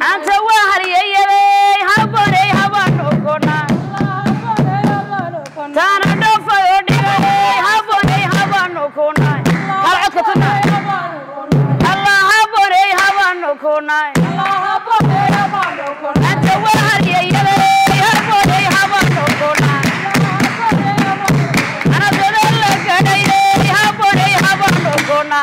anta wahariyay habore habano kona tana dofa odigay habore habano kona kalcodka tuna Allah habore habano kona anta wahariyay habore habano kona ana dodalla gaday habore habano kona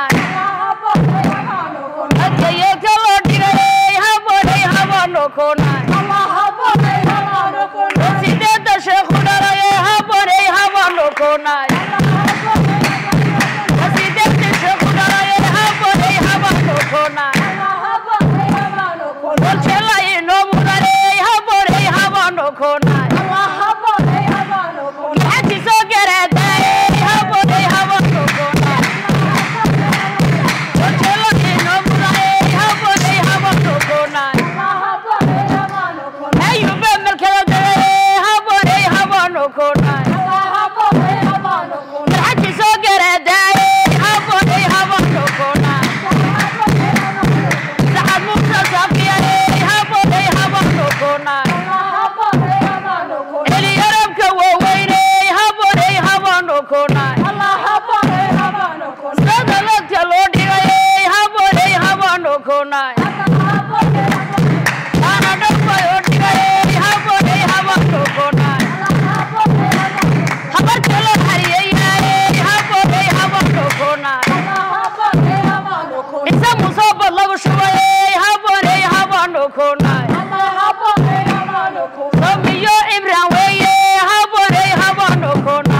akaye kalo digay habore habano kona Allah habore habano kona sideda sheekhu dhalay habore habano kona sideda sheekhu dhalay habore habano kona Allah habore habano kona walchela ino mudare habore habano kona Allah habore habano kona hati so garaday habore habano kona walchela ino mudare habore habano kona Allah habore habano kona ayuba malkala day habore habano kona Allah habore habano kona hati so garaday habore habano kona saad musa safiya habore habano kona Allah habore habano kona eli arabka waweyne habore habano kona Allah habore habano kona sadalka loo dhigay habore habano kona Allah habore ana dhafay oo dhigay habore habano kona Allah habore habarka loo hariyay habore habano kona Allah habore habano kona isa musabad lagu shubay habore habano kona Allah habore habano kona samiyo imran weye habore habano kona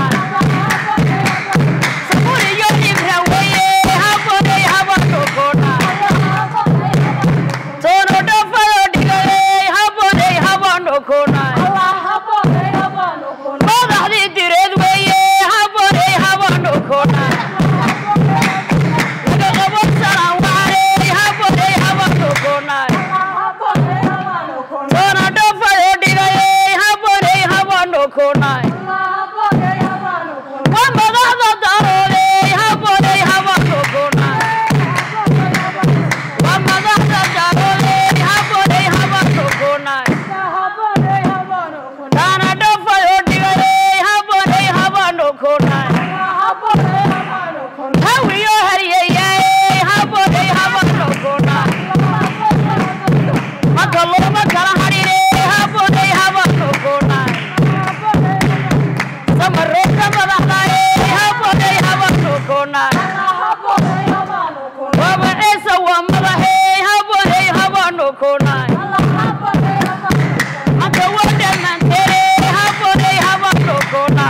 saburiyo imran weye habore habano kona tono dhafay oo dhigay habore habano kona Allah habore habano kona madaxdii direed weye habore habano kona laga qabo salaan waare habore habano kona Allah habore habano kona tono dhafay oo dhigay habore habano kona Allah habore habano kona waa madaxda daroode habore habano kona waa madaxda daroode habore habano kona habore habano kona tana dhafay oo dhigay habore habano kona habore habano kona hawiyo hariyay habore habano kona makalo makala harire habore habano kona samaro kamadahay habore habano kona habore habano kona baba esa wa madahay habore habano kona habore habano aka wada mantere habore habano kona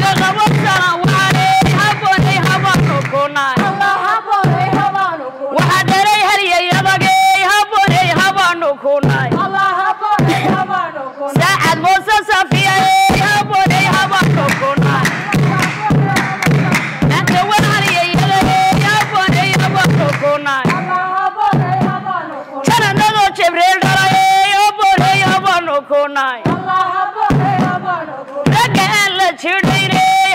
laga qabo salaan waare habore habano kona habore habano kona waxa dhalay hariyay adagay habore habano kona Allah habore habano kona saad musa safiya habore habano kona anta wahariyay habore habano kona Allah habore habano kona sanadado jibril dhalay habore habano kona Allah habore habano kona raga aan la jirdhay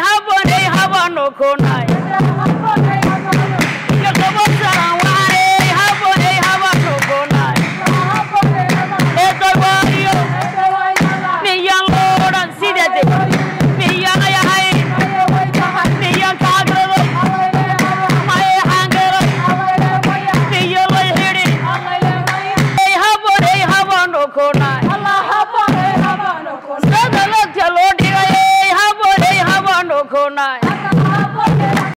habore habano kona habore habano laga qabo salaan waare habore habano kona habore habano edawaayo miyan loodan sidade miyan yahay miyan kaagado may hangalo miyan la hiri habore habano kona Allah habore habano kona sadalka loo dhigay habore habano kona